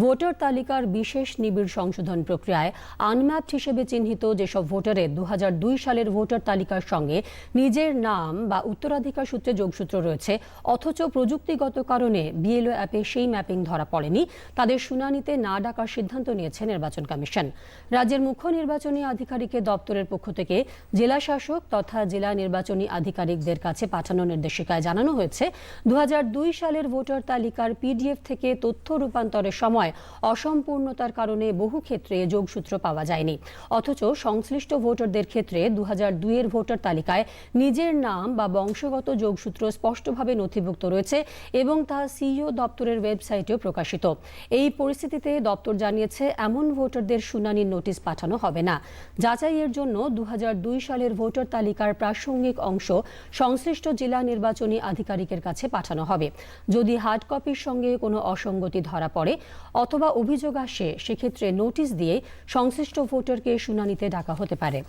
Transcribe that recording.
Voter তালিকার বিশেষ নিবিড় সংশোধন প্রক্রিয়ায় আনম্যাপড হিসেবে চিহ্নিত যেসব ভোটারের ২০০২ সালের ভোটার তালিকার সঙ্গে নিজের নাম বা উত্তরাধিকার সূত্রে যোগসূত্র রয়েছে, অথচ প্রযুক্তিগত কারণে বিএলও অ্যাপে সেই ম্যাপিং ধরা পড়েনি, তাদের শুনানিতে না ডাকার সিদ্ধান্ত নিয়েছে নির্বাচন কমিশন। রাজ্যের মুখ্য নির্বাচনী আধিকারিকের দপ্তরের পক্ষ থেকে জেলা শাসক তথা জেলা নির্বাচনী আধিকারিকদের কাছে পাঠানো নির্দেশিকায় জানানো হয়েছে, ২০০২ সালের ভোটার তালিকার পিডিএফ থেকে তথ্য রূপান্তরের সময় অসম্পূর্ণতার কারণে বহু ক্ষেত্রে যোগসূত্র পাওয়া যায়নি, অথচ সংশ্লিষ্ট ভোটারদের ক্ষেত্রে ২০০২ এর ভোটার তালিকায় নিজের নাম বা বংশগত যোগসূত্র স্পষ্টভাবে নথিভুক্ত রয়েছে এবং তা সিইও দপ্তরের ওয়েবসাইটেও প্রকাশিত। এই পরিস্থিতিতে দপ্তর জানিয়েছে, এমন ভোটারদের শুনানির নোটিশ পাঠানো হবে না। যাচাইয়ের জন্য ২০০২ সালের ভোটার তালিকার প্রাসঙ্গিক অংশ সংশ্লিষ্ট জেলা নির্বাচনী আধিকারিকের কাছে পাঠানো হবে। যদি হার্ড কপির সঙ্গে কোনো অসঙ্গতি ধরা পড়ে অথবা অভিযোগ আসে, সেক্ষেত্রে নোটিশ দিয়ে সংশ্লিষ্ট ভোটারকে শুনানিতে ডাকা হতে পারে।